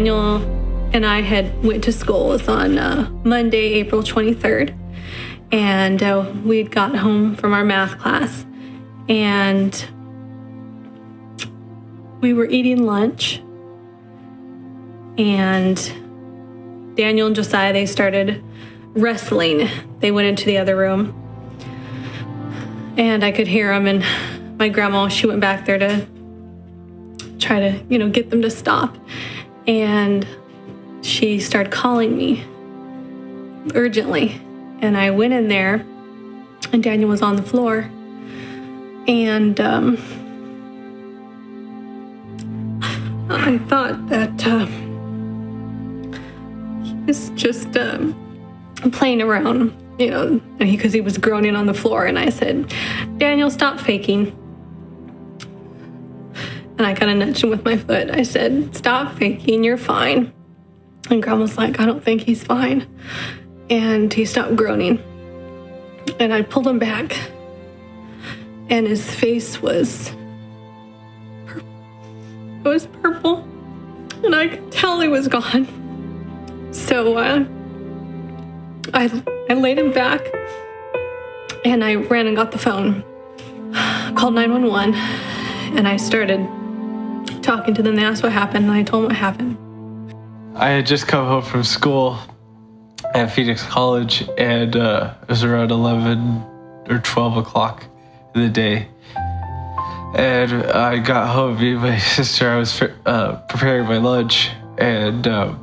Daniel and I went to school. It was on Monday, April 23rd. And we'd got home from our math class. And we were eating lunch. And Daniel and Josiah, they started wrestling. They went into the other room. And I could hear them. And my grandma, she went back there to try to, get them to stop. And she started calling me urgently. And I went in there, and Daniel was on the floor. And I thought that he was just playing around, because he was groaning on the floor. And I said, Daniel, stop faking. And I kind of nudged him with my foot. I said, stop faking, you're fine. And Grandma's like, I don't think he's fine. And he stopped groaning. And I pulled him back. And his face was purple. And I could tell he was gone. So I laid him back. And I ran and got the phone. Called 911. And I started talking to them. They asked what happened, and I told them what happened. I had just come home from school at Phoenix College, and it was around 11 or 12 o'clock in the day. And I got home, me and my sister, I was preparing my lunch, and I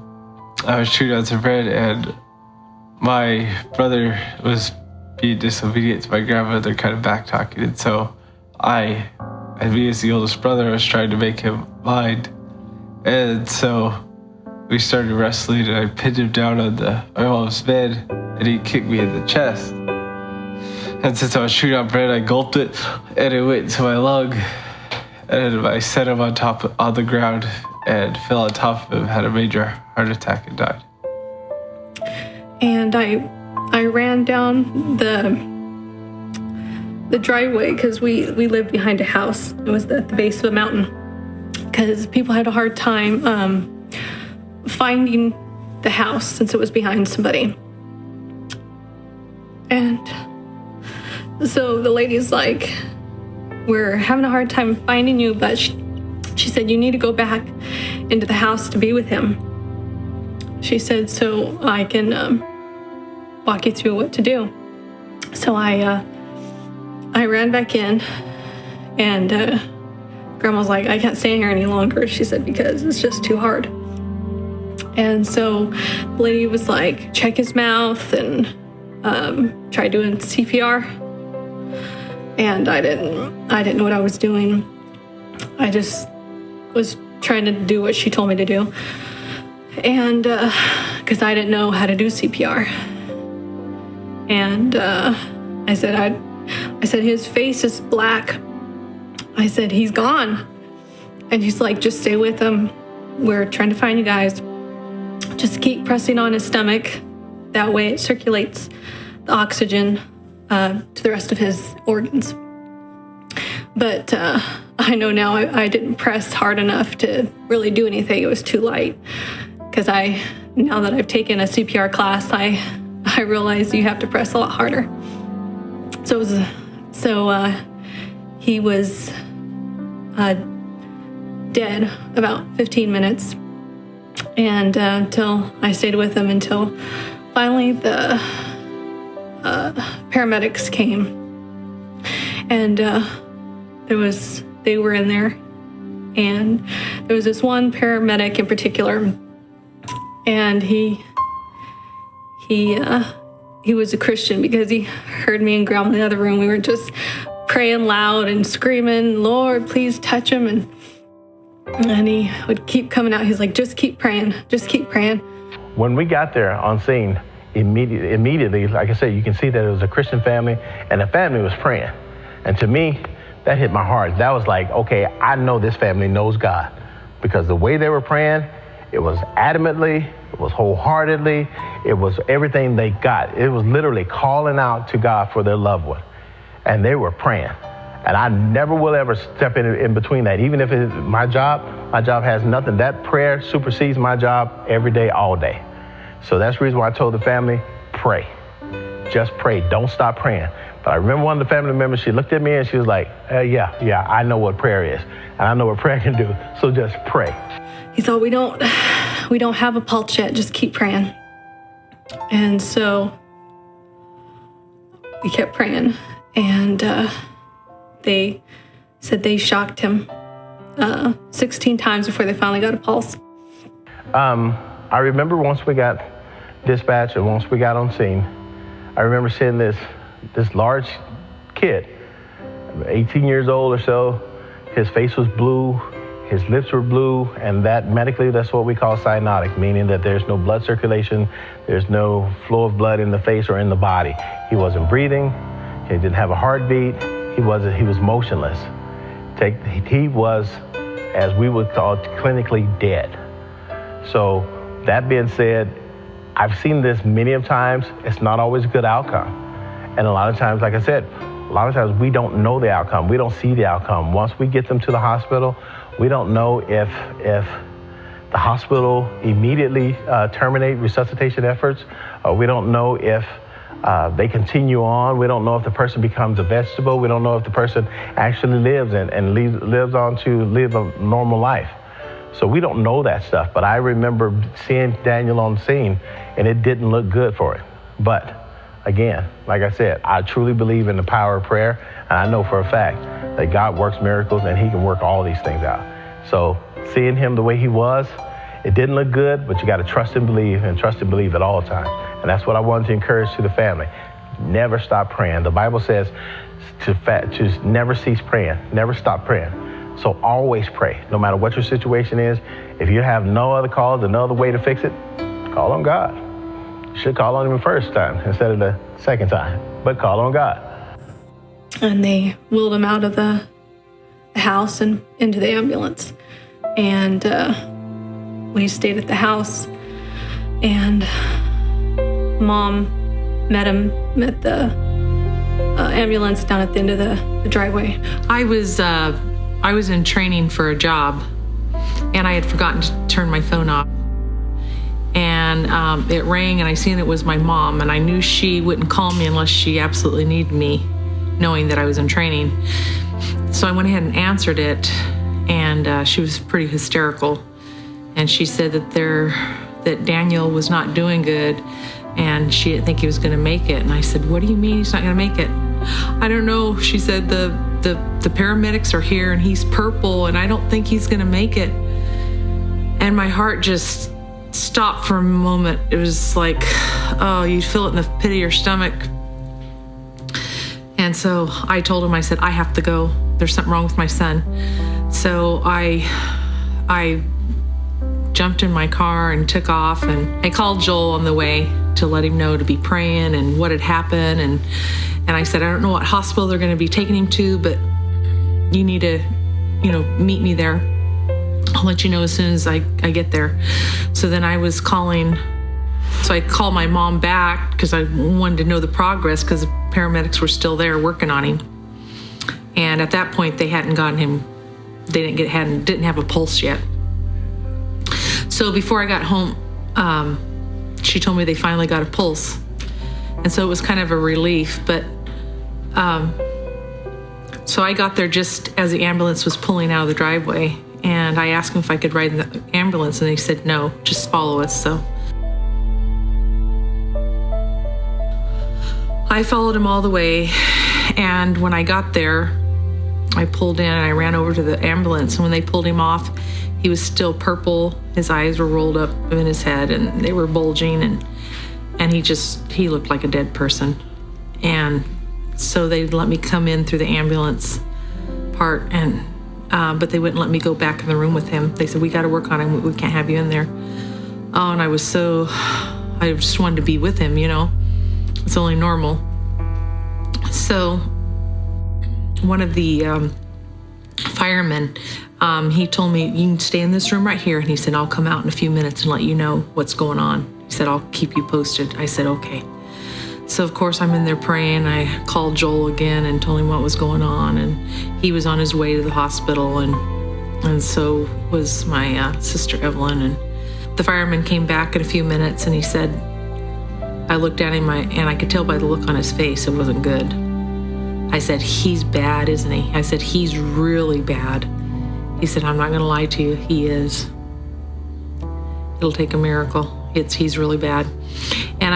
was chewing on some bread, and my brother was being disobedient to my grandmother, kind of back-talking, and so me as the oldest brother, I was trying to make him mind. And so we started wrestling, and I pinned him down on my mom's bed, and he kicked me in the chest. And since I was chewing on bread, I gulped it, and it went into my lung. And I set him on the ground and fell on top of him, had a major heart attack, and died. And I ran down the driveway, because we lived behind a house. It was at the base of a mountain, because people had a hard time finding the house since it was behind somebody. And so the lady's like, we're having a hard time finding you, but she said, you need to go back into the house to be with him. She said, so I can walk you through what to do. So I ran back in, and Grandma's like, I can't stay here any longer, she said, because it's just too hard. And so the lady was like, check his mouth and try doing CPR. And I didn't know what I was doing. I just was trying to do what she told me to do. And because I didn't know how to do CPR. And I said, his face is black. I said, he's gone. And he's like, just stay with him. We're trying to find you guys. Just keep pressing on his stomach. That way it circulates the oxygen to the rest of his organs. But I know now I didn't press hard enough to really do anything. It was too light. Because now that I've taken a CPR class, I realize you have to press a lot harder. So he was dead about 15 minutes, and until I stayed with him until finally the paramedics came, and they were in there, and there was this one paramedic in particular, and he was a Christian, because he heard me and Grandma in the other room. We were just praying loud and screaming, Lord, please touch him. And he would keep coming out. He's like, just keep praying. Just keep praying. When we got there on scene, immediately, like I said, you can see that it was a Christian family, and the family was praying. And to me, that hit my heart. That was like, okay, I know this family knows God, because the way they were praying, it was adamantly, it was wholeheartedly, it was everything they got. It was literally calling out to God for their loved one. And they were praying. And I never will ever step in between that. Even if it's my job has nothing. That prayer supersedes my job every day, all day. So that's the reason why I told the family, pray. Just pray. Don't stop praying. But I remember one of the family members, she looked at me and she was like, yeah, I know what prayer is. And I know what prayer can do. So just pray. He thought, we don't have a pulse yet. Just keep praying. And so we kept praying. And they said they shocked him 16 times before they finally got a pulse. I remember once we got dispatched and once we got on scene, I remember seeing this large kid, 18 years old or so. His face was blue, his lips were blue, and that medically, that's what we call cyanotic, meaning that there's no blood circulation, there's no flow of blood in the face or in the body. He wasn't breathing, he didn't have a heartbeat, he was motionless. He was, as we would call it, clinically dead. So that being said, I've seen this many of times. It's not always a good outcome. And a lot of times, like I said, a lot of times we don't know the outcome. We don't see the outcome. Once we get them to the hospital, we don't know if the hospital immediately terminate resuscitation efforts. We don't know if they continue on. We don't know if the person becomes a vegetable. We don't know if the person actually lives and lives on to live a normal life. So we don't know that stuff. But I remember seeing Daniel on the scene, and it didn't look good for it. But again, like I said, I truly believe in the power of prayer, and I know for a fact that God works miracles and he can work all these things out. So seeing him the way he was, it didn't look good, but you got to trust and believe at all times. And that's what I wanted to encourage to the family. Never stop praying. The Bible says to never cease praying, never stop praying. So always pray, no matter what your situation is. If you have no other cause, no other way to fix it, call on God. You should call on him the first time instead of the second time, but call on God. And they wheeled him out of the house and into the ambulance. And we stayed at the house, and Mom met the ambulance down at the end of the driveway. I was in training for a job, and I had forgotten to turn my phone off. And it rang, and I seen it was my mom, and I knew she wouldn't call me unless she absolutely needed me, knowing that I was in training. So I went ahead and answered it, and she was pretty hysterical. And she said that Daniel was not doing good, and she didn't think he was going to make it. And I said, "What do you mean he's not going to make it?" "I don't know." She said, the paramedics are here, and he's purple, and I don't think he's going to make it. And my heart just stopped for a moment. It was like, oh, you feel it in the pit of your stomach. And so I told him, I said, I have to go. There's something wrong with my son. So I jumped in my car and took off, and I called Joel on the way to let him know to be praying and what had happened. And I said, I don't know what hospital they're going to be taking him to, but you need to, meet me there. I'll let you know as soon as I get there. So then I was calling. So I called my mom back because I wanted to know the progress, because the paramedics were still there working on him. And at that point, they hadn't gotten him. They didn't have a pulse yet. So before I got home, she told me they finally got a pulse. And so it was kind of a relief. But so I got there just as the ambulance was pulling out of the driveway. And I asked them if I could ride in the ambulance, and they said, no, just follow us. So I followed him all the way. And when I got there, I pulled in and I ran over to the ambulance. And when they pulled him off, he was still purple. His eyes were rolled up in his head, and they were bulging. And he looked like a dead person. And so they let me come in through the ambulance part, but they wouldn't let me go back in the room with him. They said, we got to work on him. We can't have you in there. Oh, and I just wanted to be with him, It's only normal. So one of the firemen, he told me, you can stay in this room right here. And he said, I'll come out in a few minutes and let you know what's going on. He said, I'll keep you posted. I said, okay. So of course I'm in there praying. I called Joel again and told him what was going on, and he was on his way to the hospital, and so was my sister Evelyn. And the fireman came back in a few minutes, and he said, I looked at him and I could tell by the look on his face it wasn't good. I said, he's bad, isn't he? I said, he's really bad. He said, I'm not going to lie to you, he is. It'll take a miracle. He's really bad. And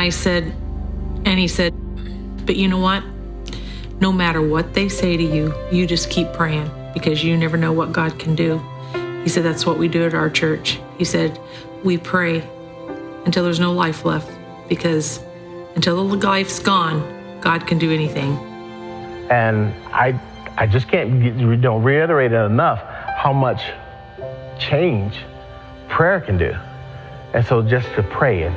he said, but you know what? No matter what they say to you, you just keep praying, because you never know what God can do. He said, that's what we do at our church. He said, we pray until there's no life left, because until the life's gone, God can do anything. And I just can't reiterate it enough how much change prayer can do. And so just to pray. And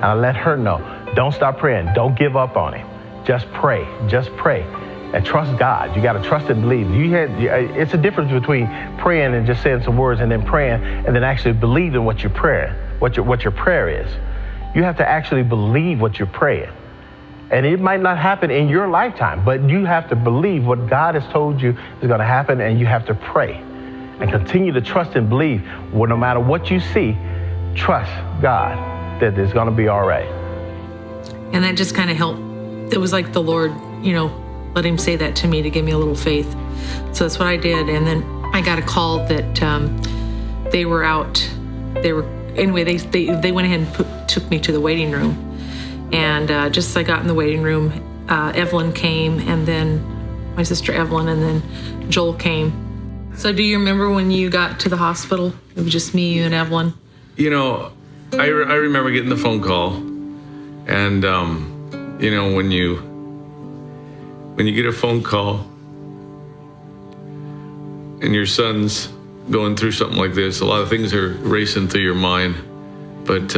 I let her know, don't stop praying. Don't give up on him. Just pray. And trust God. You got to trust and believe. It's a difference between praying and just saying some words and then praying and then actually believing what you're praying, what your prayer is. You have to actually believe what you're praying. And it might not happen in your lifetime, but you have to believe what God has told you is going to happen, and you have to pray and continue to trust and believe. Well, no matter what you see, trust God that it's going to be all right. And that just kind of helped. It was like the Lord, let him say that to me to give me a little faith. So that's what I did. And then I got a call that they were out. They went ahead and took me to the waiting room. And just as I got in the waiting room, Evelyn came, and then my sister Evelyn, and then Joel came. So do you remember when you got to the hospital? It was just me, you, and Evelyn? I remember getting the phone call, and when you get a phone call and your son's going through something like this, a lot of things are racing through your mind. But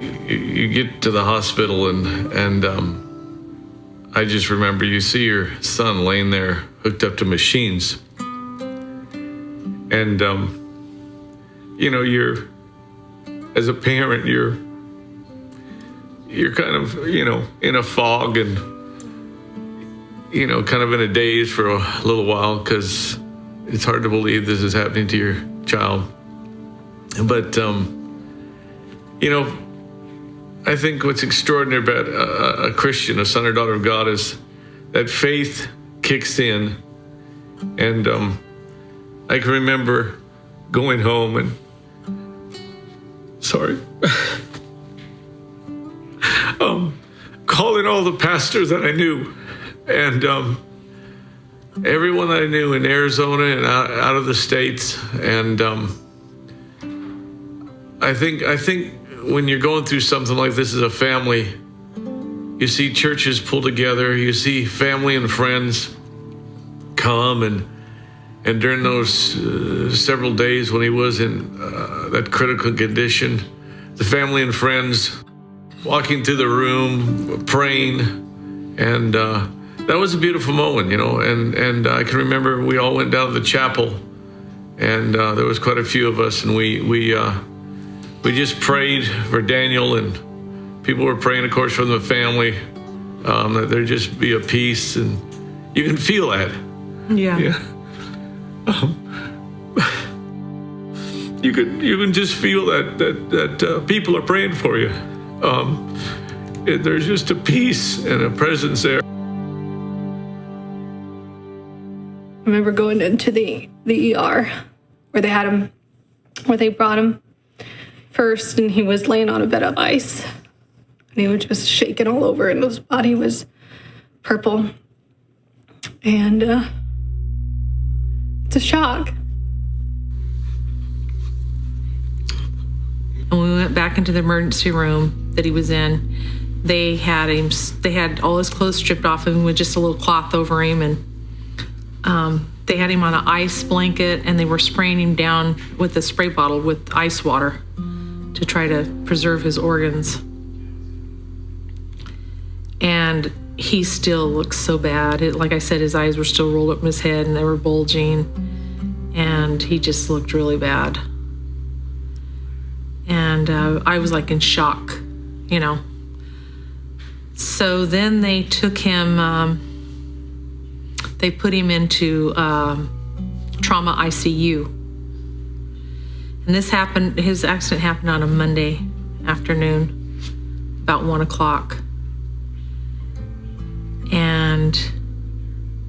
you get to the hospital, and I just remember you see your son laying there hooked up to machines, and you're, as a parent, you're kind of in a fog and kind of in a daze for a little while, because it's hard to believe this is happening to your child. But I think what's extraordinary about a Christian, a son or daughter of God, is that faith kicks in. And I can remember going home and, calling all the pastors that I knew, and everyone that I knew in Arizona and out of the States. And I think when you're going through something like this as a family, you see churches pull together, you see family and friends come, and during those several days when he was in that critical condition, the family and friends walking through the room, praying, and that was a beautiful moment, and I can remember we all went down to the chapel, and there was quite a few of us, and we just prayed for Daniel, and people were praying, of course, from the family, that there just be a peace, and you can feel that. Yeah. You can just feel that people are praying for you. There's just a peace and a presence there. I remember going into the ER where they brought him first, and he was laying on a bed of ice, and he was just shaking all over, and his body was purple, and it's a shock. When we went back into the emergency room that he was in, they had all his clothes stripped off of him with just a little cloth over him, and they had him on an ice blanket, and they were spraying him down with a spray bottle with ice water to try to preserve his organs. And he still looks so bad. Like I said, his eyes were still rolled up in his head, and they were bulging, and he just looked really bad. And I was like in shock, So then they took him, they put him into trauma ICU. And his accident happened on a Monday afternoon, about 1 o'clock. And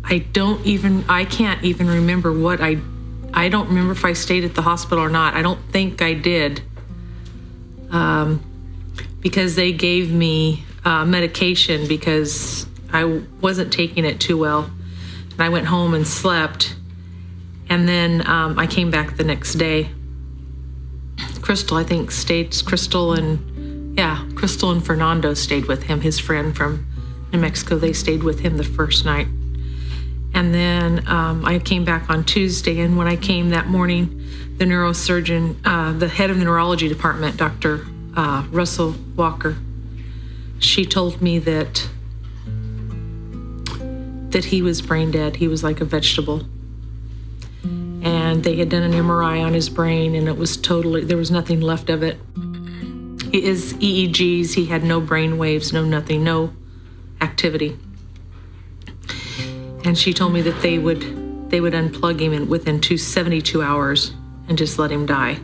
I can't even remember I don't remember if I stayed at the hospital or not. I don't think I did. Because they gave me medication because I wasn't taking it too well. And I went home and slept. And then I came back the next day. Crystal and Fernando stayed with him, his friend from New Mexico. They stayed with him the first night. And then I came back on Tuesday, and when I came that morning, the neurosurgeon, the head of the neurology department, Dr. Russell Walker, she told me that he was brain dead. He was like a vegetable. And they had done an MRI on his brain, and it was there was nothing left of it. His EEGs, he had no brain waves, no nothing, no activity. And she told me that they would unplug him within 72 hours and just let him die.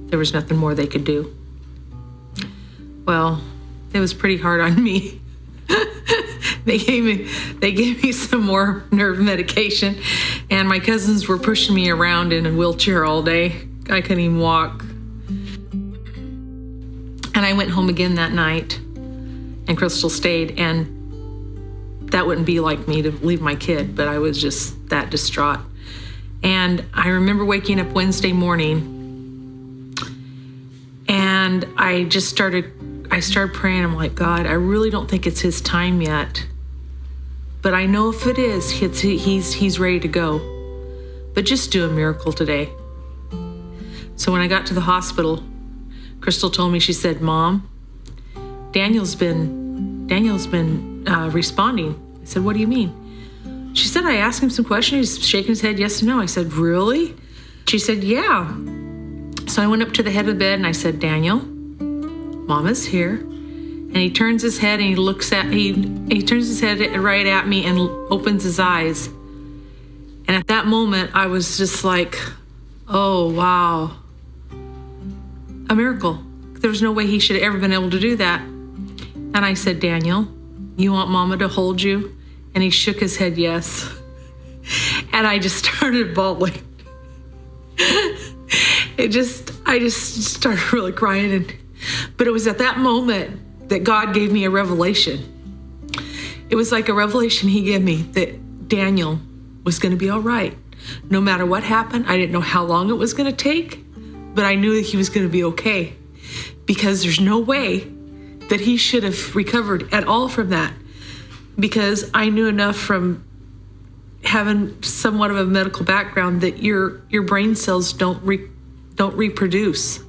There was nothing more they could do. Well, it was pretty hard on me. They gave me some more nerve medication, and my cousins were pushing me around in a wheelchair all day. I couldn't even walk. And I went home again that night, and Crystal stayed, and that wouldn't be like me to leave my kid, but I was just that distraught. And I remember waking up Wednesday morning, and I started praying. I'm like, God, I really don't think it's his time yet. But I know if it is, he's ready to go. But just do a miracle today. So when I got to the hospital, Crystal told me, she said, Mom, Daniel's been responding. I said, what do you mean? She said, I asked him some questions. He's shaking his head yes and no. I said, really? She said, yeah. So I went up to the head of the bed and I said, Daniel, Mama's here. And he turns his head and he turns his head right at me and opens his eyes. And at that moment, I was just like, oh, wow. A miracle. There was no way he should have ever been able to do that. And I said, Daniel, you want Mama to hold you? And he shook his head yes. And I just started bawling. I just started really crying. But it was at that moment that God gave me a revelation. It was like a revelation he gave me that Daniel was going to be all right. No matter what happened, I didn't know how long it was going to take, but I knew that he was going to be okay, because there's no way that he should have recovered at all from that, because I knew enough from having somewhat of a medical background that your brain cells don't reproduce.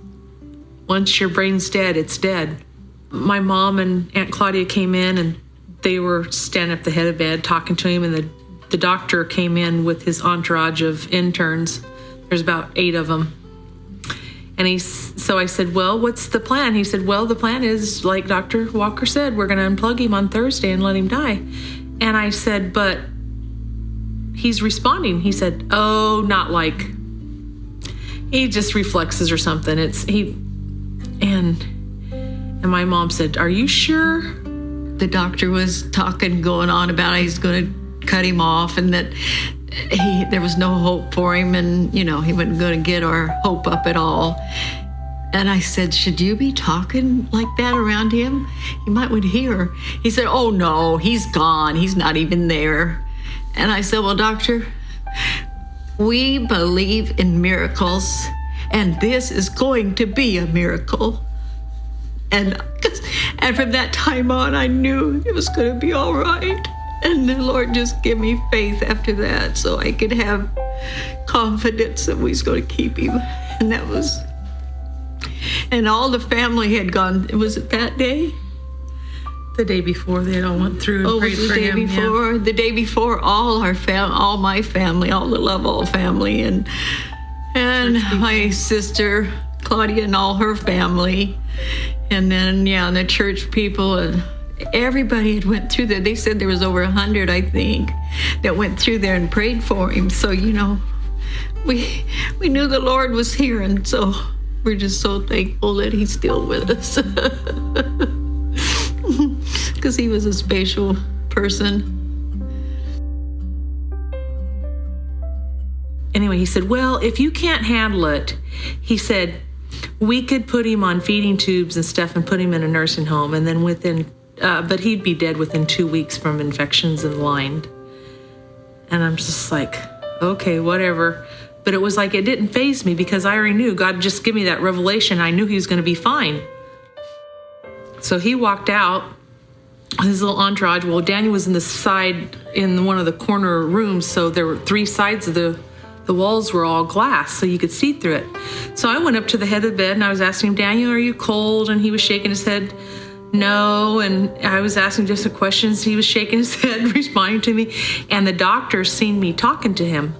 Once your brain's dead, it's dead. My mom and Aunt Claudia came in, and they were standing at the head of bed talking to him, and the doctor came in with his entourage of interns. There's about 8 of them. And so I said, well, what's the plan? He said, well, the plan is, like Dr. Walker said, we're going to unplug him on Thursday and let him die. And I said, but he's responding. He said, oh, not like, he just reflexes or something. And my mom said, are you sure? The doctor was going on about he's going to cut him off, and that there was no hope for him, and he wasn't going to get our hope up at all. And I said, should you be talking like that around him? He might would hear. He said, oh no, he's gone. He's not even there. And I said, well, doctor, we believe in miracles, and this is going to be a miracle. And from that time on, I knew it was going to be all right. And the Lord just gave me faith after that, so I could have confidence that we was going to keep him. And all the family had gone. Was it that day? The day before, they all went through and prayed for him. Before? Yeah. The day before, all my family, all the Lovell family, and my sister Claudia and all her family, and then the church people, and everybody had went through there. They said there was over 100, I think, that went through there and prayed for him. So, you know, we knew the Lord was here, and so we're just so thankful that he's still with us. Because he was a special person. Anyway, he said, well, if you can't handle it, he said, we could put him on feeding tubes and stuff and put him in a nursing home. And then but he'd be dead within 2 weeks from infections and blind. And I'm just like, okay, whatever. But it was like, it didn't faze me because I already knew God just gave me that revelation. I knew he was going to be fine. So he walked out, his little entourage. Well, Daniel was in the side, in one of the corner rooms. So there were 3 sides of the walls were all glass, so you could see through it. So I went up to the head of the bed and I was asking him, Daniel, are you cold? And he was shaking his head, no. And I was asking different questions. He was shaking his head, responding to me. And the doctor seen me talking to him.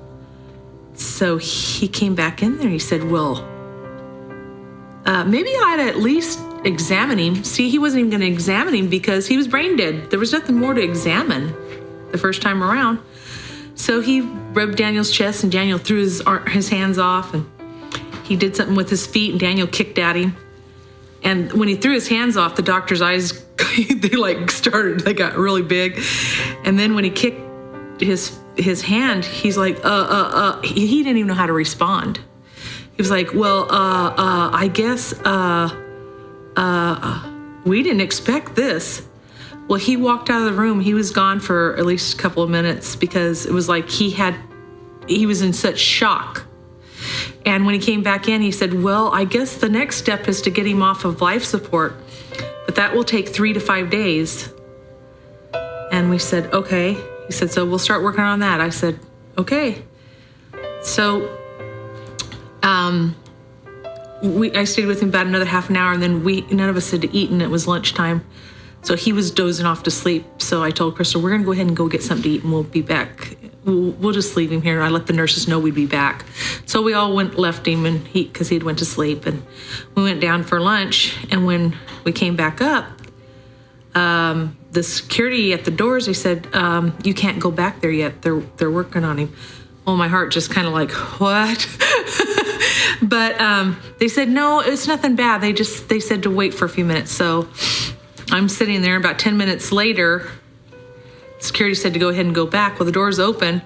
So he came back in there. He said, well, maybe I'd at least examine him. See, he wasn't even going to examine him because he was brain dead. There was nothing more to examine the first time around. So he rubbed Daniel's chest, and Daniel threw his hands off, and he did something with his feet, and Daniel kicked at him. And when he threw his hands off, the doctor's eyes, they got really big. And then when he kicked his hand, he's like, he didn't even know how to respond. He was like, well, I guess, we didn't expect this. Well, he walked out of the room. He was gone for at least a couple of minutes because it was like he was in such shock. And when he came back in, he said, well, I guess the next step is to get him off of life support, but that will take 3 to 5 days. And we said, okay. He said, so we'll start working on that. I said, okay. So I stayed with him about another half an hour, and then none of us had eaten. It was lunchtime. So he was dozing off to sleep. So I told Crystal, we're going to go ahead and go get something to eat, and we'll be back. We'll just leave him here. I let the nurses know we'd be back. So we all left him, and because he had went to sleep, and we went down for lunch. And when we came back up, the security at the doors, they said, you can't go back there yet. They're working on him. Well, my heart just kind of like, what? But they said, no, it's nothing bad. They said to wait for a few minutes. So I'm sitting there. About 10 minutes later, security said to go ahead and go back. Well, the door's open.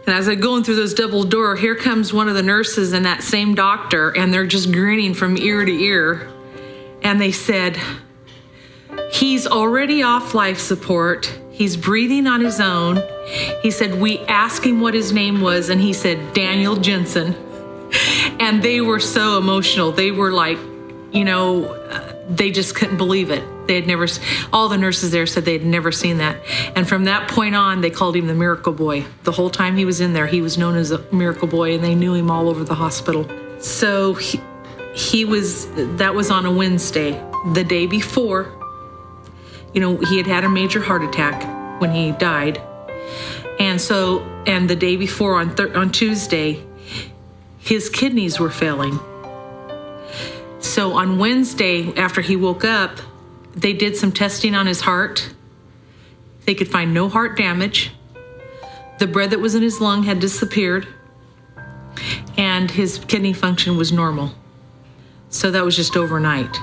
And as I'm going through those double door, here comes one of the nurses and that same doctor, and they're just grinning from ear to ear. And they said, he's already off life support. He's breathing on his own. He said, we asked him what his name was, and he said, Daniel Jensen. And they were so emotional. They were like, they just couldn't believe it. They had never, all the nurses there said they had never seen that. And from that point on, they called him the Miracle Boy. The whole time he was in there, he was known as a Miracle Boy, and they knew him all over the hospital. So that was on a Wednesday. The day before, he had had a major heart attack when he died. And the day before on Tuesday, his kidneys were failing. So on Wednesday, after he woke up, they did some testing on his heart. They could find no heart damage. The bread that was in his lung had disappeared, and his kidney function was normal. So that was just overnight.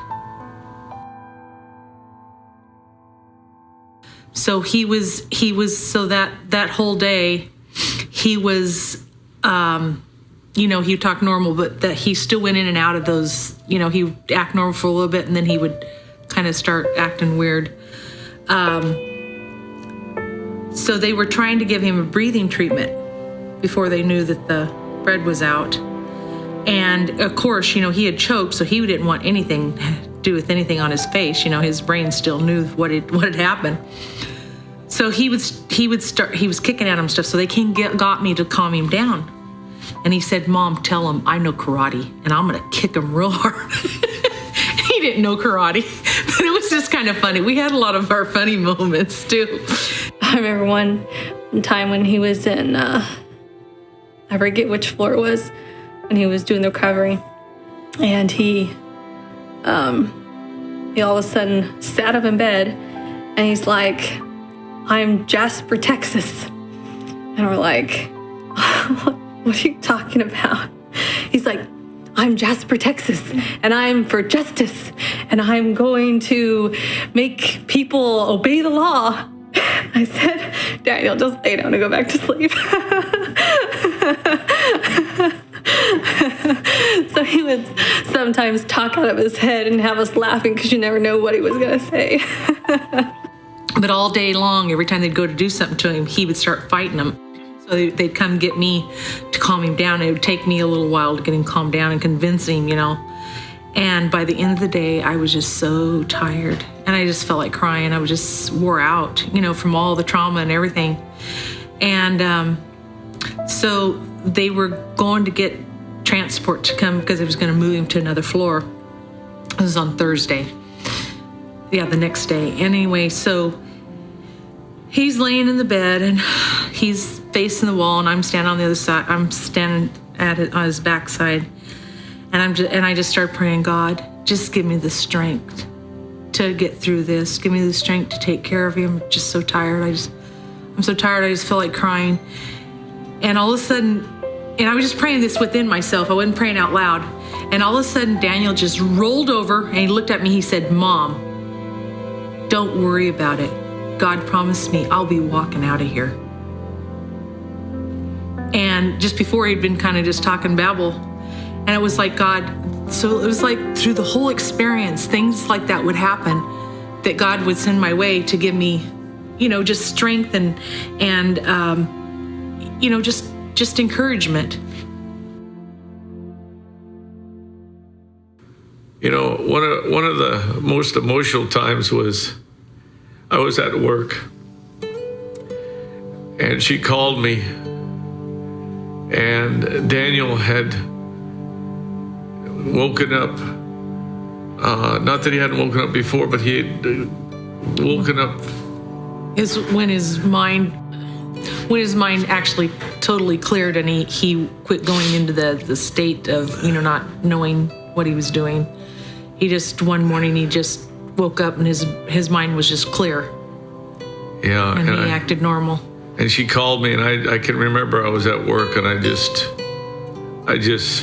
So he was so that whole day, he was, he talked normal, but that he still went in and out of those, he would act normal for a little bit, and then he would kind of start acting weird. So they were trying to give him a breathing treatment before they knew that the bread was out. And of course, he had choked, so he didn't want anything to do with anything on his face. His brain still knew what had happened. So he was kicking at him stuff. So they got me to calm him down. And he said, Mom, tell him I know karate, and I'm going to kick him real hard. He didn't know karate, but it was just kind of funny. We had a lot of our funny moments too. I remember one time when he was in, I forget which floor it was, when he was doing the recovery, and he all of a sudden sat up in bed, And he's like, I'm Jasper, Texas. And we're like, what are you talking about? He's like, I'm Jasper, Texas, and I'm for justice, and I'm going to make people obey the law. I said, Daniel, just lay down and go back to sleep. So he would sometimes talk out of his head and have us laughing because you never know what he was going to say. But all day long, every time they'd go to do something to him, he would start fighting them. So they'd come get me to calm him down. It would take me a little while to get him calmed down and convince him, you know. And by the end of the day, I was just so tired. And I just felt like crying. I was just wore out, you know, from all the trauma and everything. And so they were going to get transport to come because it was going to move him to another floor. It was on Thursday. Yeah, the next day. Anyway, so he's laying in the bed and he's facing the wall, and I'm standing on the other side. I'm standing on his backside, and I just started praying, God, just give me the strength to get through this. Give me the strength to take care of him. I'm just so tired. I'm so tired. I just feel like crying. And all of a sudden, and I was just praying this within myself. I wasn't praying out loud. And all of a sudden, Daniel just rolled over and he looked at me. He said, Mom, don't worry about it. God promised me I'll be walking out of here. And just before, he'd been kind of just talking babble. And it was like God, so it was like through the whole experience, things like that would happen, that God would send my way to give me, you know, just strength and you know, just encouragement. You know, one of the most emotional times was I was at work, and she called me, and Daniel had woken up. Not that he hadn't woken up before, but he had woken up. When his mind actually totally cleared, and he quit going into the state of, you know, not knowing what he was doing. He just, one morning, he just woke up and his mind was just clear. Yeah. And he acted normal. And she called me, and I can remember I was at work, and I just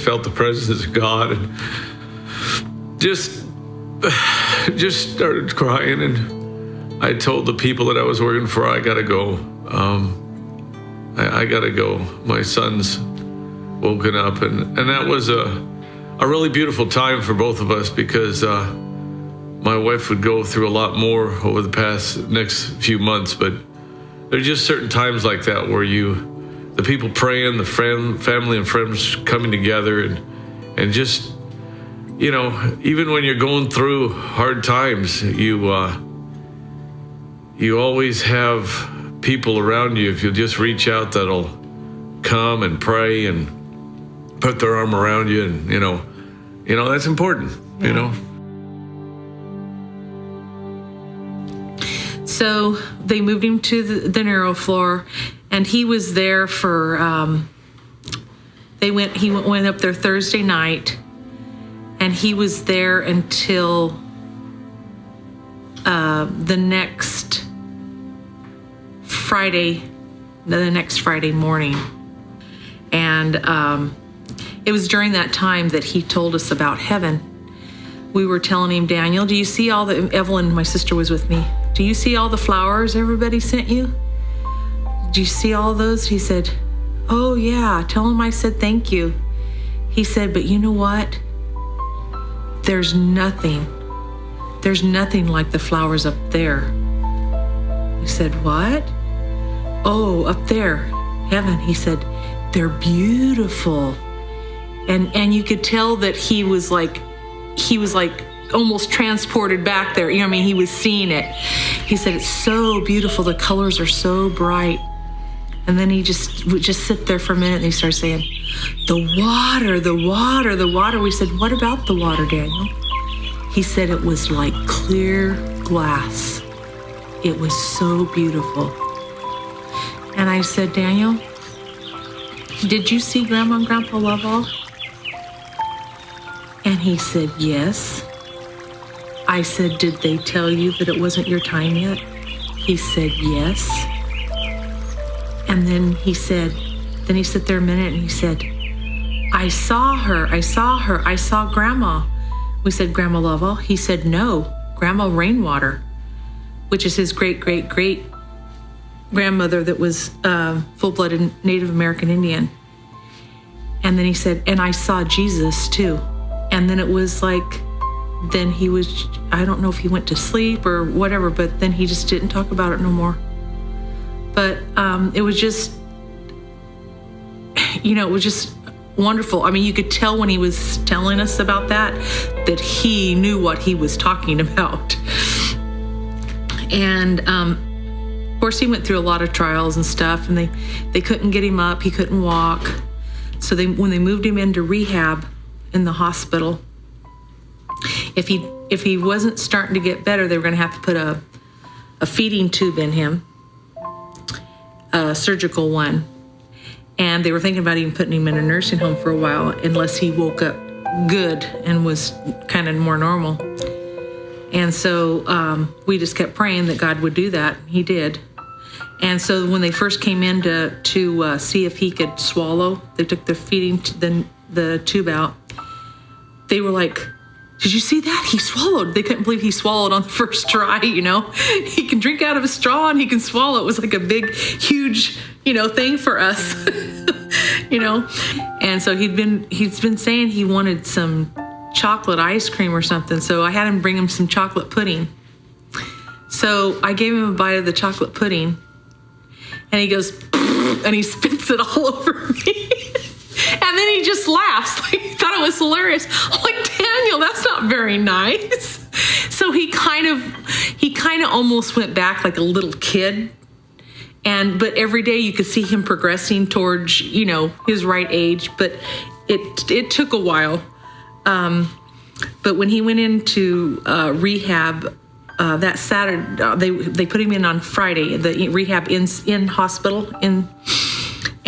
felt the presence of God, and just started crying. And I told the people that I was working for, I gotta go. I gotta go. My son's woken up, and that was a really beautiful time for both of us, because my wife would go through a lot more over the next few months, but there's just certain times like that where the people praying, the family and friends coming together, and just, you know, even when you're going through hard times, you always have people around you, if you'll just reach out, that'll come and pray and put their arm around you, and you know that's important. Yeah. You know. So they moved him to the neuro floor, and he was there for. He went up there Thursday night, and he was there until the next Friday morning. And it was during that time that he told us about heaven. We were telling him, Daniel, do you see all the, Evelyn, my sister, was with me. Do you see all the flowers everybody sent you? Do you see all those? He said, oh yeah, tell him I said thank you. He said, but you know what? There's nothing like the flowers up there. I said, what? Oh, up there, heaven. He said, they're beautiful. And you could tell that he was like almost transported back there. You know what I mean? He was seeing it. He said, it's so beautiful. The colors are so bright. And then he would just sit there for a minute, and he started saying, the water, the water, the water. We said, what about the water, Daniel? He said it was like clear glass. It was so beautiful. And I said, Daniel, did you see Grandma and Grandpa Lovell? And he said, yes. I said, did they tell you that it wasn't your time yet? He said, yes. And then he sat there a minute and he said, I saw her, I saw Grandma. We said, Grandma Lovell? He said, no, Grandma Rainwater, which is his great grandmother that was full-blooded Native American Indian. And then he said, and I saw Jesus too. And then it was like, then he was, I don't know if he went to sleep or whatever, but then he just didn't talk about it no more. But it was just, it was just wonderful. I mean, you could tell when he was telling us about that he knew what he was talking about. And of course, he went through a lot of trials and stuff, and they couldn't get him up. He couldn't walk. So when they moved him into rehab in the hospital, if he wasn't starting to get better, they were going to have to put a feeding tube in him, a surgical one. And they were thinking about even putting him in a nursing home for a while unless he woke up good and was kind of more normal. And so we just kept praying that God would do that. He did. And so when they first came in to see if he could swallow, they took the feeding the tube out. They were like, did you see that? He swallowed. They couldn't believe he swallowed on the first try, He can drink out of a straw and he can swallow. It was like a big, huge, thing for us, And so he's been saying he wanted some chocolate ice cream or something. So I had him bring him some chocolate pudding. So I gave him a bite of the chocolate pudding and he goes, and he spits it all over me. And then he just laughs. Like, he thought it was hilarious. I'm like, Daniel, that's not very nice. So he kind of almost went back like a little kid. But every day you could see him progressing towards, his right age. But it took a while. But when he went into rehab that Saturday, they put him in on Friday, the rehab in hospital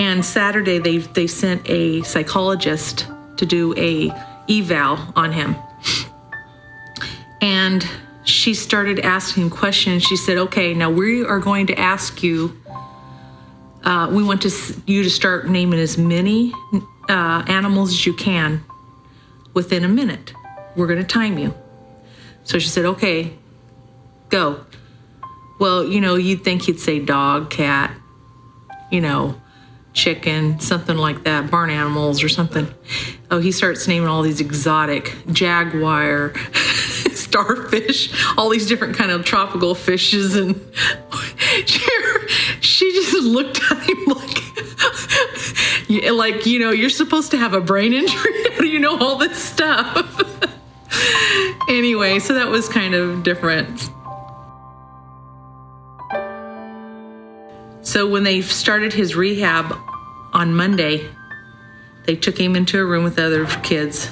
and Saturday they sent a psychologist to do a eval on him. And she started asking him questions. She said, okay, now we are going to ask you, we want you to start naming as many animals as you can within a minute. We're going to time you. So she said, okay, go. Well, you'd think he'd say dog, cat, chicken, something like that, barn animals or something. Oh, he starts naming all these exotic jaguar, starfish, all these different kind of tropical fishes. And she just looked at him like, you're supposed to have a brain injury. How do you know all this stuff? Anyway, so that was kind of different. So when they started his rehab on Monday, they took him into a room with other kids.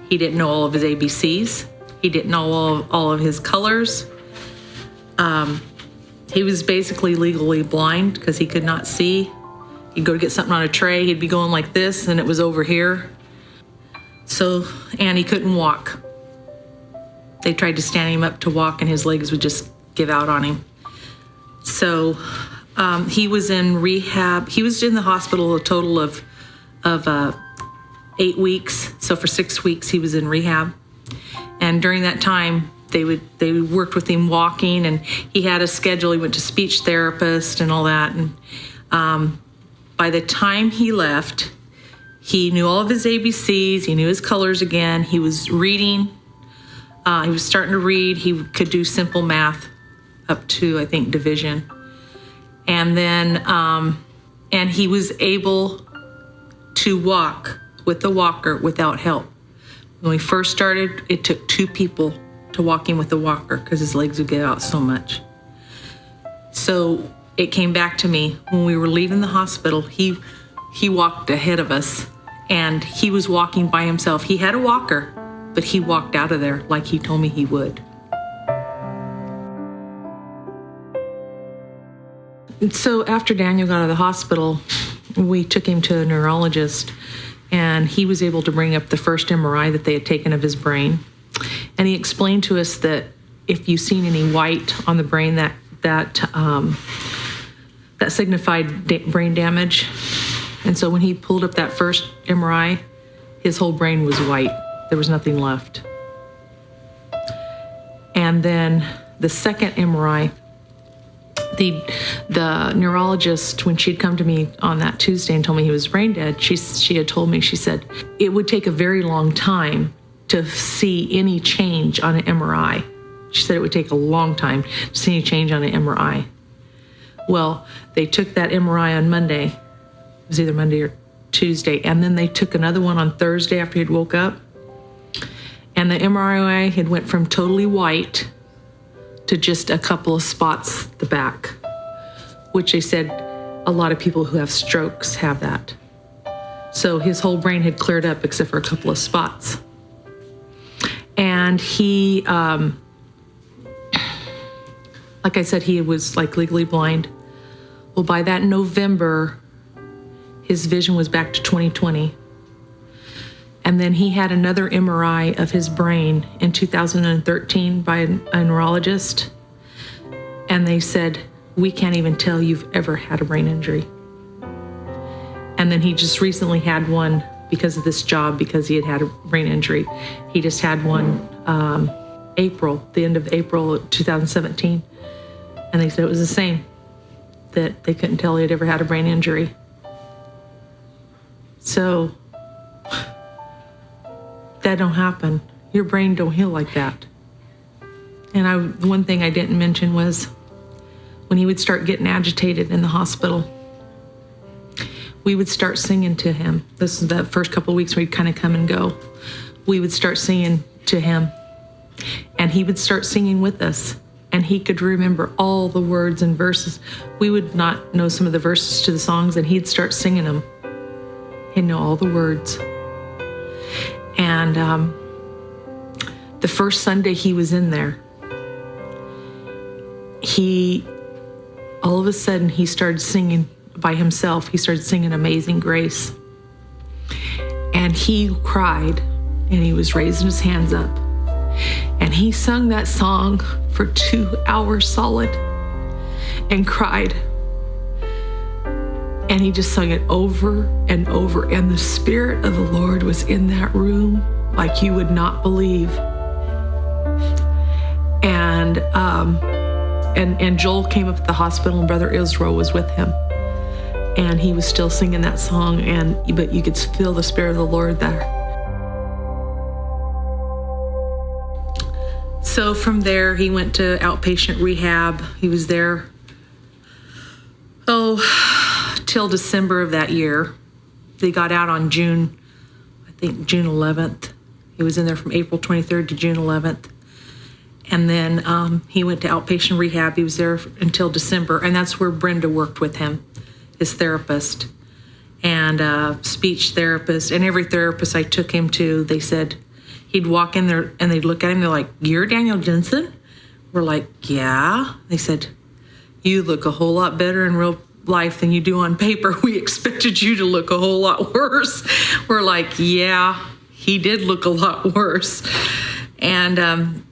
He didn't know all of his ABCs. He didn't know all of his colors. He was basically legally blind because he could not see. He'd go to get something on a tray. He'd be going like this, and it was over here. And he couldn't walk. They tried to stand him up to walk, and his legs would just give out on him. So he was in rehab. He was in the hospital a total of 8 weeks. So for 6 weeks, he was in rehab. And during that time, they worked with him walking, and he had a schedule. He went to speech therapist and all that. And by the time he left, he knew all of his ABCs. He knew his colors again. He was reading. He was starting to read. He could do simple math up to, I think, division. And then, and he was able to walk with the walker without help. When we first started, it took 2 people to walk him with the walker because his legs would get out so much. So it came back to me when we were leaving the hospital. He walked ahead of us, and he was walking by himself. He had a walker, but he walked out of there like he told me he would. So after Daniel got out of the hospital, we took him to a neurologist, and he was able to bring up the first MRI that they had taken of his brain. And he explained to us that if you've seen any white on the brain, that signified brain damage. And so when he pulled up that first MRI, his whole brain was white. There was nothing left. And then the second MRI, the neurologist, when she'd come to me on that Tuesday and told me he was brain dead, she had told me, she said, it would take a very long time to see any change on an MRI. She said it would take a long time to see any change on an MRI. Well, they took that MRI on Monday. It was either Monday or Tuesday. And then they took another one on Thursday after he'd woke up. And the MRI had went from totally white to just a couple of spots at the back, which they said a lot of people who have strokes have that. So his whole brain had cleared up except for a couple of spots. And he, like I said, he was like legally blind. Well, by that November, his vision was back to 20/20. And then he had another MRI of his brain in 2013 by a neurologist. And they said, we can't even tell you've ever had a brain injury. And then he just recently had one because of this job, because he had a brain injury. He just had one the end of April 2017. And they said it was the same, that they couldn't tell he had ever had a brain injury. So that don't happen. Your brain don't heal like that. And the one thing I didn't mention was when he would start getting agitated in the hospital, we would start singing to him. This is the first couple of weeks where he'd kind of come and go. We would start singing to him, and he would start singing with us, and he could remember all the words and verses. We would not know some of the verses to the songs, and he'd start singing them. He'd know all the words. And the first Sunday he was in there, all of a sudden he started singing by himself. He started singing Amazing Grace. And he cried, and he was raising his hands up. And he sung that song for 2 hours solid and cried. And he just sung it over and over. And the Spirit of the Lord was in that room like you would not believe. And Joel came up at the hospital, and Brother Israel was with him. And he was still singing that song, but you could feel the Spirit of the Lord there. So from there, he went to outpatient rehab. He was there, till December of that year. They got out on June 11th. He was in there from April 23rd to June 11th. And then he went to outpatient rehab. He was there until December, and that's where Brenda worked with him, his therapist, and speech therapist. And every therapist I took him to, they said, he'd walk in there and they'd look at him, they're like, you're Daniel Jensen? We're like, yeah. They said, you look a whole lot better in real life than you do on paper. We expected you to look a whole lot worse. We're like, yeah, he did look a lot worse. And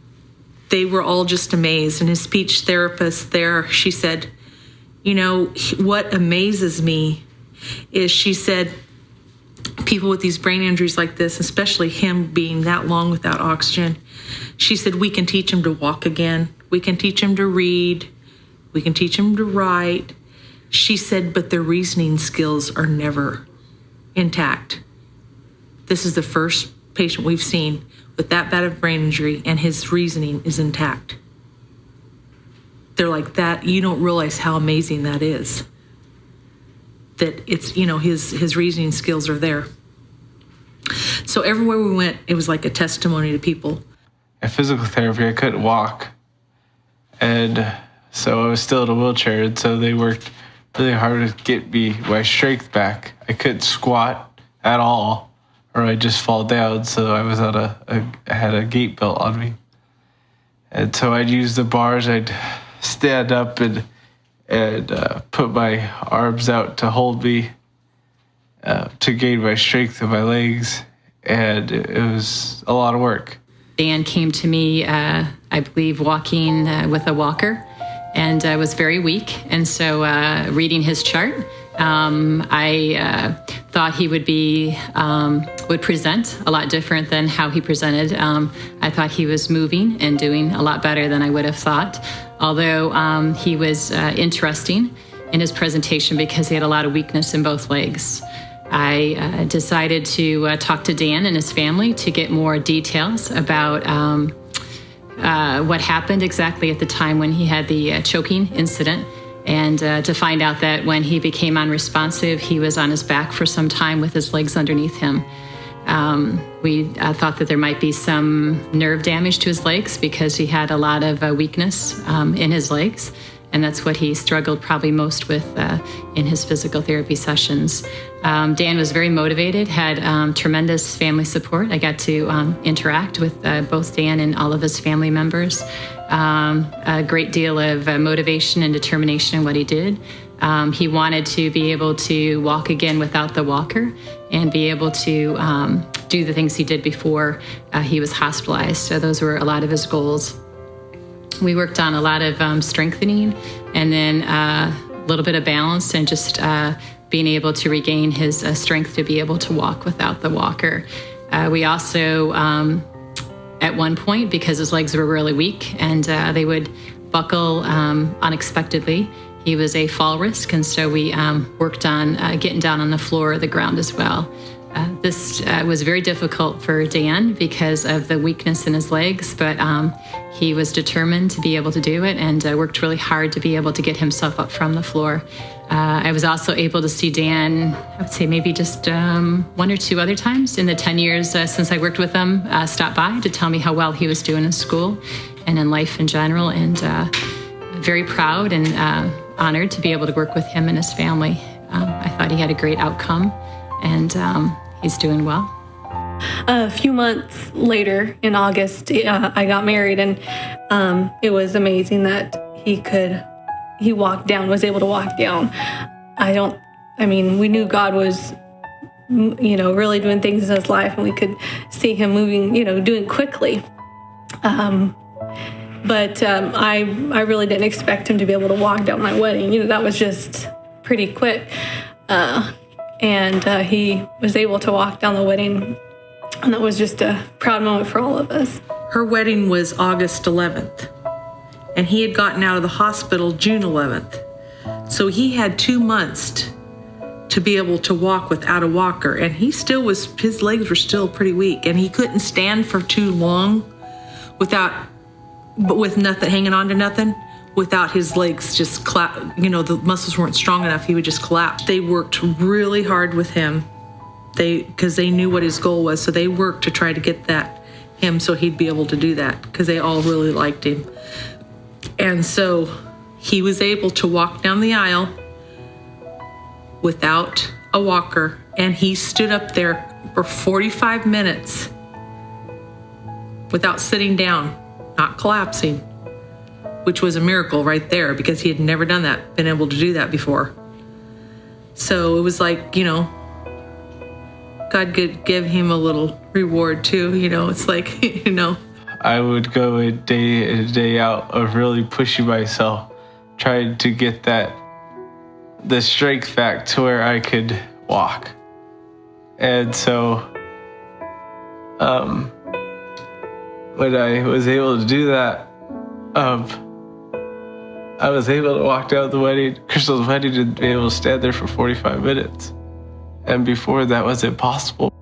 they were all just amazed. And his speech therapist there, she said, you know, what amazes me is, she said, people with these brain injuries like this, especially him being that long without oxygen, she said, we can teach him to walk again. We can teach him to read. We can teach him to write. She said, but their reasoning skills are never intact. This is the first patient we've seen with that bad of brain injury, and his reasoning is intact. They're like, that, you don't realize how amazing that is. That it's, you know, his reasoning skills are there. So everywhere we went, it was like a testimony to people. At physical therapy, I couldn't walk. And so I was still in a wheelchair, and so they worked really hard to get me my strength back. I couldn't squat at all, or I'd just fall down. So I was on I had a gait belt on me. And so I'd use the bars, I'd stand up and put my arms out to hold me, to gain my strength in my legs. And it was a lot of work. Dan came to me, I believe, walking with a walker. and was very weak. And so reading his chart, I thought he would present a lot different than how he presented. I thought he was moving and doing a lot better than I would have thought, although he was interesting in his presentation because he had a lot of weakness in both legs. I decided to talk to Dan and his family to get more details about what happened exactly at the time when he had the choking incident, and to find out that when he became unresponsive, he was on his back for some time with his legs underneath him. We thought that there might be some nerve damage to his legs because he had a lot of weakness in his legs, and that's what he struggled probably most with in his physical therapy sessions. Dan was very motivated, had tremendous family support. I got to interact with both Dan and all of his family members. A great deal of motivation and determination in what he did. He wanted to be able to walk again without the walker and be able to do the things he did before he was hospitalized. So those were a lot of his goals. We worked on a lot of strengthening, and then a little bit of balance, and just being able to regain his strength to be able to walk without the walker. We also, at one point, because his legs were really weak and they would buckle unexpectedly, he was a fall risk, and so we worked on getting down on the floor or the ground as well. This was very difficult for Dan because of the weakness in his legs, but he was determined to be able to do it, and worked really hard to be able to get himself up from the floor. I was also able to see Dan, I would say maybe just 1 or 2 other times in the 10 years since I worked with him, stop by to tell me how well he was doing in school and in life in general, and very proud and honored to be able to work with him and his family. I thought he had a great outcome, and he's doing well. A few months later, in August, I got married, and it was amazing that he walked down, was able to walk down. We knew God was, really doing things in his life, and we could see him moving, doing quickly. But I really didn't expect him to be able to walk down my wedding. That was just pretty quick. And he was able to walk down the wedding, and that was just a proud moment for all of us. Her wedding was August 11th, and he had gotten out of the hospital June 11th. So he had 2 months to be able to walk without a walker, and his legs were still pretty weak, and he couldn't stand for too long with nothing hanging on to nothing, without his legs just the muscles weren't strong enough, he would just collapse. They worked really hard with him because they knew what his goal was, so they worked to try to get him so he'd be able to do that, because they all really liked him. And so he was able to walk down the aisle without a walker, and he stood up there for 45 minutes without sitting down, not collapsing, which was a miracle right there, because he had never been able to do that before. So it was like, God could give him a little reward too, it's like, I would go a day in, a day out of really pushing myself, trying to get the strength back to where I could walk. And so, when I was able to do that, I was able to walk down the wedding, Crystal's wedding, and be able to stand there for 45 minutes. And before that was impossible.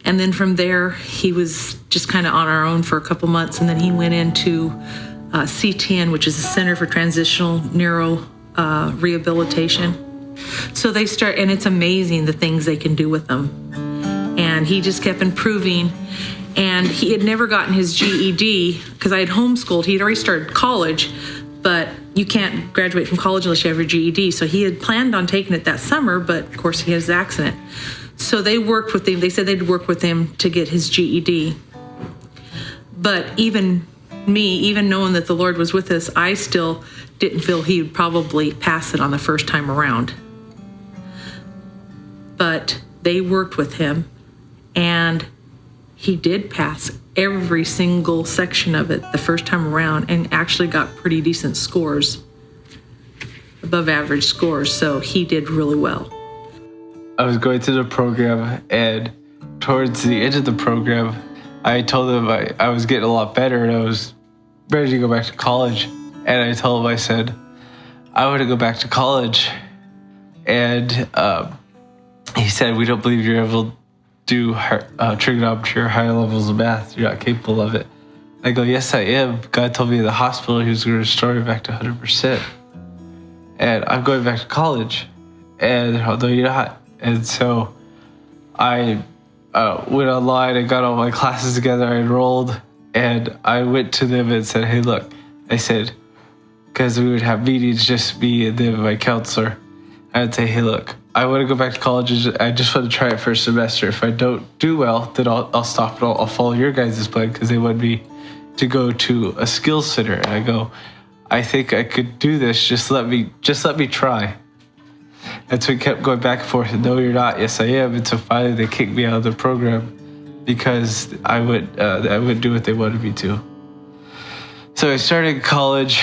And then from there, he was just kind of on our own for a couple months, and then he went into CTN, which is the Center for Transitional Neuro Rehabilitation. So they start, and it's amazing the things they can do with them. And he just kept improving. And he had never gotten his GED because I had homeschooled. He had already started college, but you can't graduate from college unless you have your GED. So he had planned on taking it that summer, but of course he had his accident. So they worked with him. They said they'd work with him to get his GED. But even knowing that the Lord was with us, I still didn't feel he would probably pass it on the first time around. But they worked with him, and he did pass every single section of it the first time around and actually got pretty decent scores, above average scores. So he did really well. I was going through the program, and towards the end of the program, I told him I was getting a lot better and I was ready to go back to college. And I told him, I said, I want to go back to college. And he said, we don't believe you're able to do trigonometry or higher levels of math. You're not capable of it. I go, yes, I am. God told me in the hospital he was going to restore me back to 100%. And I'm going back to college. And no, you're not. And so I went online and got all my classes together. I enrolled, and I went to them and said, hey, look, I said, because we would have meetings, just me and them and my counselor. I would say, hey, look, I want to go back to college. I just want to try it for a semester. If I don't do well, then I'll stop and I'll follow your guys' plan, because they wanted me to go to a skills center. And I go, I think I could do this. Just let me try. And so we kept going back and forth. No, you're not. Yes, I am. And so finally they kicked me out of the program because I would do what they wanted me to. So I started college,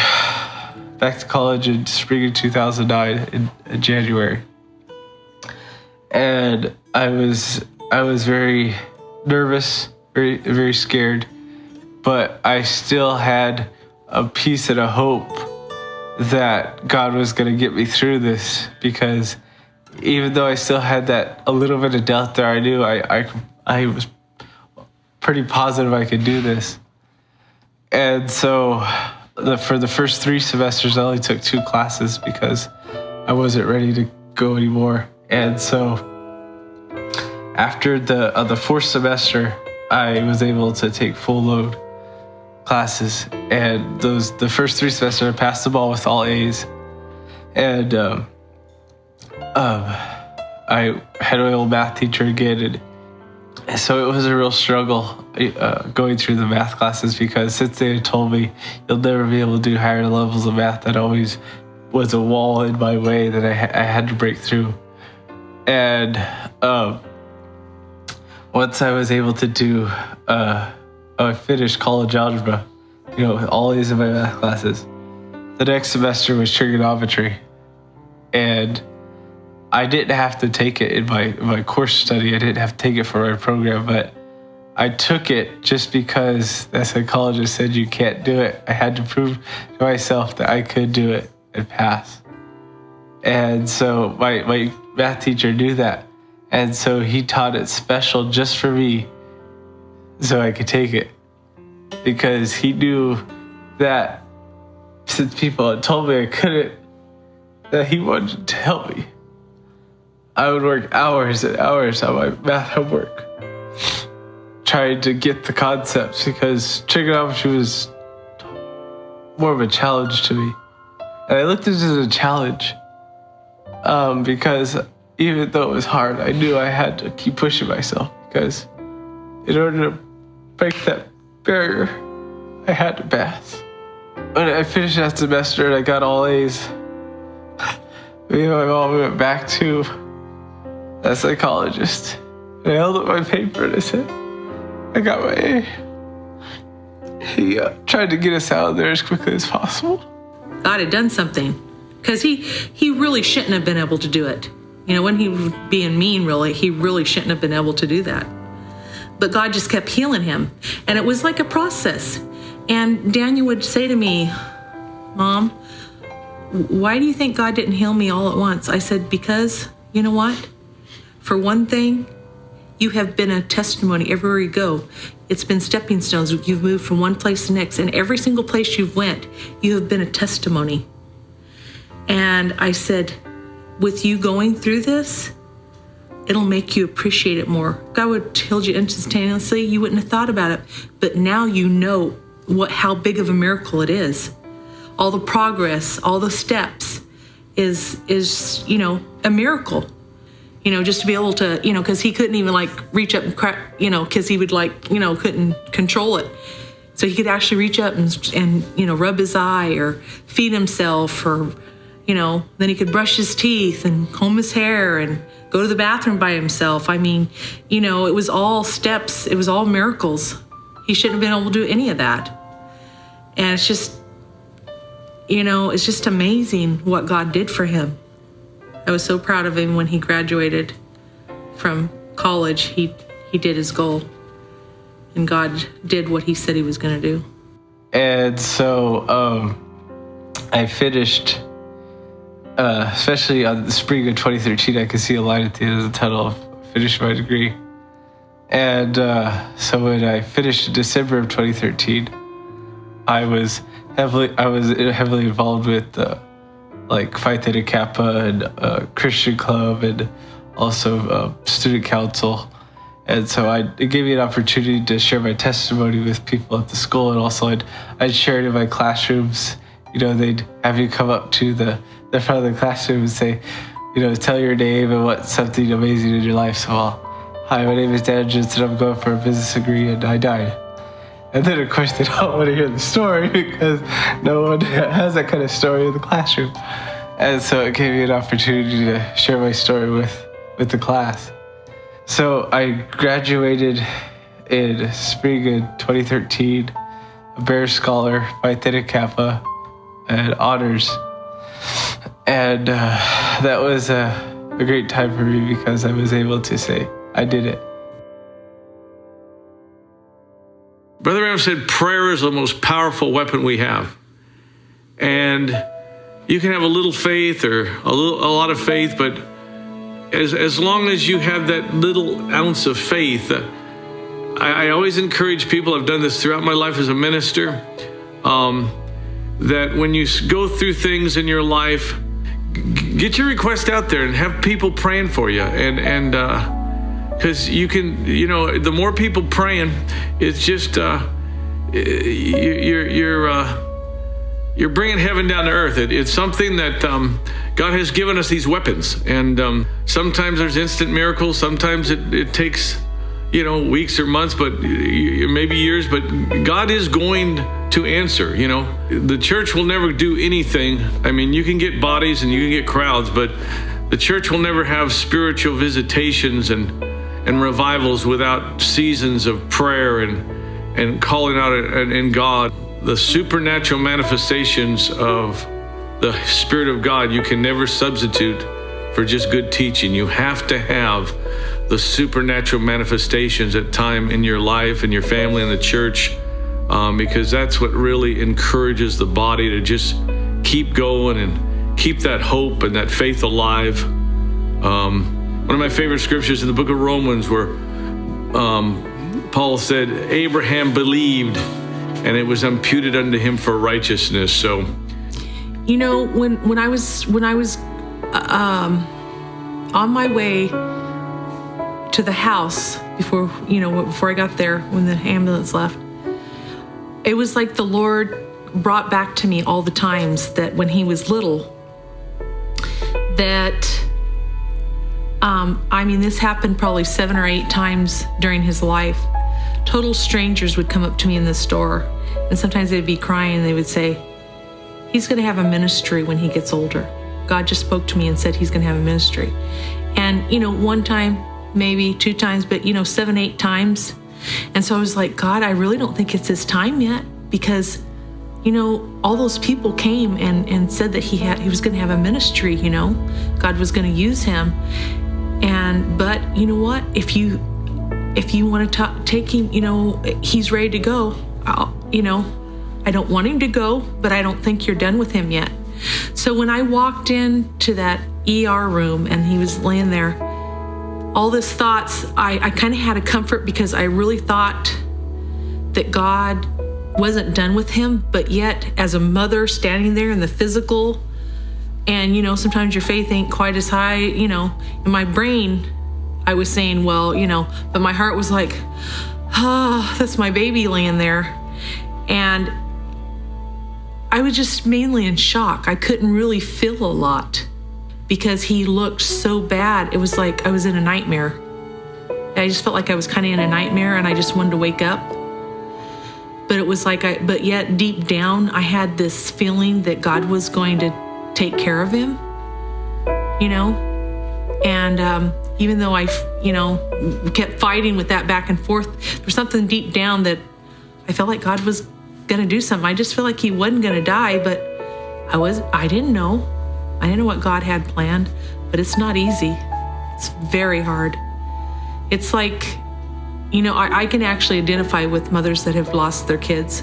back to college in spring of 2009 in January. And I was very nervous, very, very scared, but I still had a peace and a hope that God was going to get me through this, because even though I still had that a little bit of doubt there, I knew I was pretty positive I could do this. And so for the first 3 semesters, I only took 2 classes because I wasn't ready to go anymore. And so after the 4th semester, I was able to take full load classes, and the first 3 semesters I passed them all with all A's. And I had my old math teacher again, and so it was a real struggle going through the math classes, because since they had told me you'll never be able to do higher levels of math, that always was a wall in my way that I had to break through. And once I was able to do I finished college algebra, with all A's in my math classes. The next semester was trigonometry, and I didn't have to take it in my course study. I didn't have to take it for my program, but I took it just because the psychologist said you can't do it. I had to prove to myself that I could do it and pass. And so my math teacher knew that, and so he taught it special just for me, so I could take it, because he knew that since people had told me I couldn't, that he wanted to help me. I would work hours and hours on my math homework trying to get the concepts, because trigonometry was more of a challenge to me. And I looked at it as a challenge because even though it was hard, I knew I had to keep pushing myself, because in order to break that barrier, I had to pass. When I finished that semester and I got all A's, me and my mom went back to that psychologist, and I held up my paper and I said, I got my A. He tried to get us out of there as quickly as possible. God had done something, because he really shouldn't have been able to do it. When he was being mean, really, he really shouldn't have been able to do that. But God just kept healing him. And it was like a process. And Daniel would say to me, Mom, why do you think God didn't heal me all at once? I said, because, you know what? For one thing, you have been a testimony everywhere you go. It's been stepping stones. You've moved from one place to the next. And every single place you've went, you have been a testimony. And I said, with you going through this, it'll make you appreciate it more. God would have healed you instantaneously. You wouldn't have thought about it. But now you know how big of a miracle it is. All the progress, all the steps is a miracle. Just to be able to, because he couldn't even reach up and crack, because he would couldn't control it. So he could actually reach up and rub his eye or feed himself, or, then he could brush his teeth and comb his hair and go to the bathroom by himself. I mean, it was all steps. It was all miracles. He shouldn't have been able to do any of that. And it's just, it's just amazing what God did for him. I was so proud of him when he graduated from college. He did his goal, and God did what he said he was going to do. And so I finished, especially on the spring of 2013, I could see a light at the end of the tunnel of finishing my degree. And so when I finished in December of 2013, I was heavily involved with like Phi Theta Kappa and Christian Club and also student council. And so it gave me an opportunity to share my testimony with people at the school, and also I'd share it in my classrooms. They'd have you come up to the front of the classroom and say, tell your name and what's something amazing in your life. So, hi, my name is Dan Jensen. I'm going for a business degree, and I died. And then, of course, they don't want to hear the story because no one has that kind of story in the classroom. And so it gave me an opportunity to share my story with the class. So I graduated in spring of 2013, a Bear Scholar, Phi Theta Kappa, and honors. And that was a great time for me because I was able to say, I did it. Brother Ram said prayer is the most powerful weapon we have. And you can have a little faith or a lot of faith, but as long as you have that little ounce of faith, I always encourage people, I've done this throughout my life as a minister, that when you go through things in your life, get your request out there and have people praying for you. And because you can, the more people praying, it's just you're bringing heaven down to earth. It's something that God has given us these weapons, and sometimes there's instant miracles. Sometimes it takes weeks or months, but maybe years. But God is going to answer. The church will never do anything. I mean, you can get bodies and you can get crowds, but the church will never have spiritual visitations and revivals without seasons of prayer and calling out in God. The supernatural manifestations of the Spirit of God, you can never substitute for just good teaching. You have to have the supernatural manifestations at time in your life and your family and the church, because that's what really encourages the body to just keep going and keep that hope and that faith alive. One of my favorite scriptures in the book of Romans, where Paul said, Abraham believed and it was imputed unto him for righteousness. So, when I was on my way to the house before I got there, when the ambulance left, it was like the Lord brought back to me all the times that when he was little, that this happened probably 7 or 8 times during his life. Total strangers would come up to me in the store, and sometimes they'd be crying and they would say, he's going to have a ministry when he gets older. God just spoke to me and said he's going to have a ministry. And, one time, maybe 2 times, but, 7, 8 times. And so I was like, God, I really don't think it's his time yet, because, all those people came and said that he was going to have a ministry, God was going to use him. But you know what? If you want to take him, he's ready to go. I don't want him to go, but I don't think you're done with him yet. So when I walked into that ER room and he was laying there, all these thoughts, I kind of had a comfort, because I really thought that God wasn't done with him, but yet as a mother standing there in the physical, and sometimes your faith ain't quite as high, in my brain I was saying, well, but my heart was like, that's my baby laying there. And I was just mainly in shock. I couldn't really feel a lot because he looked so bad. It was like I was in a nightmare. I just felt like I was kind of in a nightmare, and I just wanted to wake up. But it was like, but yet deep down, I had this feeling that God was going to take care of him, and even though I kept fighting with that back and forth, there's something deep down that I felt like God was going to do something. I just felt like he wasn't going to die, but I didn't know. I didn't know what God had planned, but it's not easy. It's very hard. It's like, I can actually identify with mothers that have lost their kids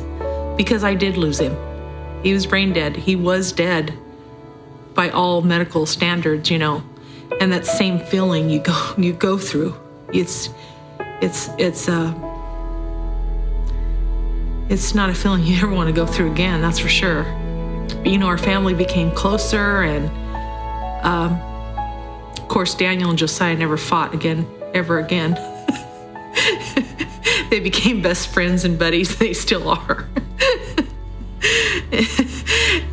because I did lose him. He was brain dead. He was dead by all medical standards, and that same feeling you go through. It's not a feeling you ever want to go through again, that's for sure. But, our family became closer, and of course, Daniel and Josiah never fought ever again. They became best friends and buddies. They still are.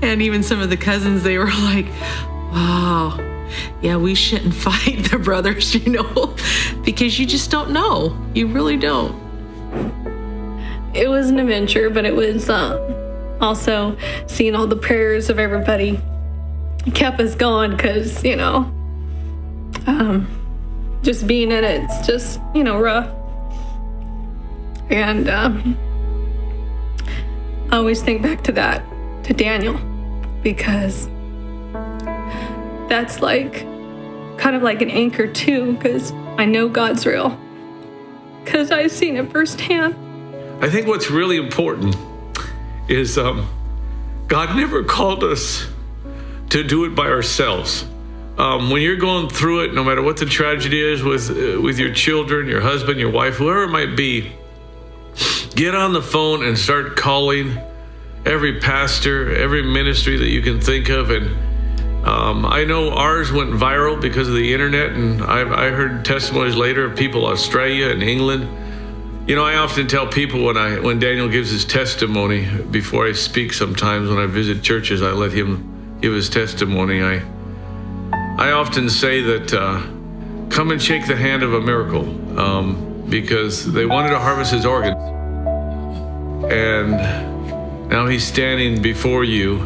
And even some of the cousins, they were like, wow, yeah, we shouldn't fight the brothers, because you just don't know. You really don't. It was an adventure, but it was also seeing all the prayers of everybody kept us going because, just being in it's just, rough. And I always think back to Daniel, because that's kind of like an anchor too, because I know God's real, because I've seen it firsthand. I think what's really important is God never called us to do it by ourselves. When you're going through it, no matter what the tragedy is with your children, your husband, your wife, whoever it might be, get on the phone and start calling every pastor, every ministry that you can think of. And I know ours went viral because of the internet, and I heard testimonies later of people in Australia and England. I often tell people when Daniel gives his testimony, before I speak sometimes when I visit churches, I let him give his testimony. I often say that come and shake the hand of a miracle, because they wanted to harvest his organs. And now he's standing before you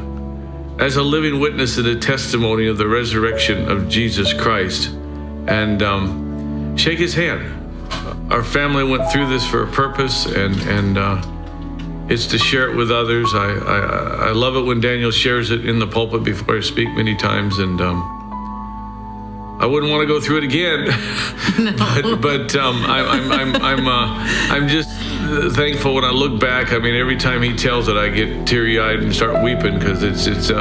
as a living witness of the testimony of the resurrection of Jesus Christ. And shake his hand. Our family went through this for a purpose, and it's to share it with others. I love it when Daniel shares it in the pulpit before I speak many times, and I wouldn't want to go through it again. No. but I'm just thankful when I look back. I mean, every time he tells it, I get teary-eyed and start weeping, because it's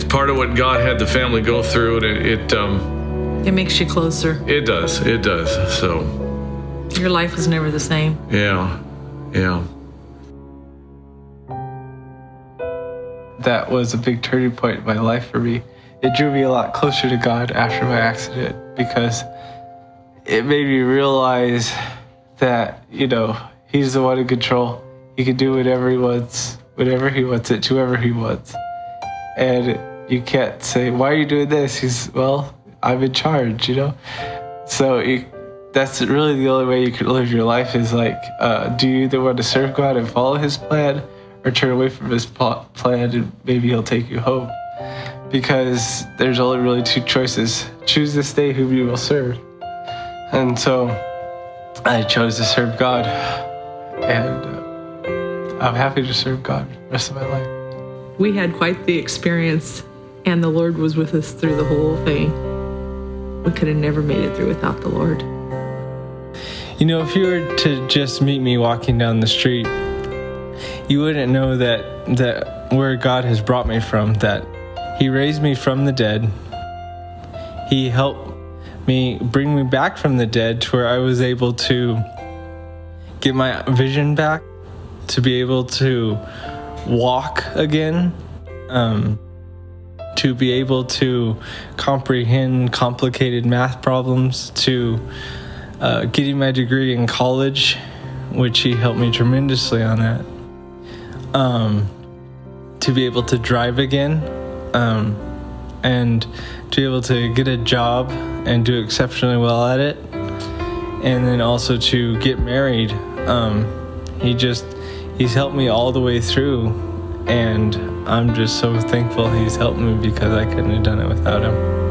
part of what God had the family go through, and it makes you closer. It does. So your life is never the same. Yeah. That was a big turning point in my life for me. It drew me a lot closer to God after my accident, because it made me realize that, he's the one in control. He can do whatever he wants, whenever he wants it, to whoever he wants. And you can't say, why are you doing this? I'm in charge, So that's really the only way you can live your life is do you either want to serve God and follow his plan, or turn away from his plan and maybe he'll take you home? Because there's only really two choices. Choose this day whom you will serve. And so I chose to serve God, and I'm happy to serve God the rest of my life. We had quite the experience, and the Lord was with us through the whole thing. We could have never made it through without the Lord. If you were to just meet me walking down the street, you wouldn't know that where God has brought me from, that he raised me from the dead. He helped me bring me back from the dead to where I was able to get my vision back, to be able to walk again, to be able to comprehend complicated math problems, to getting my degree in college, which he helped me tremendously on that, to be able to drive again, and to be able to get a job and do exceptionally well at it, and then also to get married. He's helped me all the way through, and I'm just so thankful he's helped me, because I couldn't have done it without him.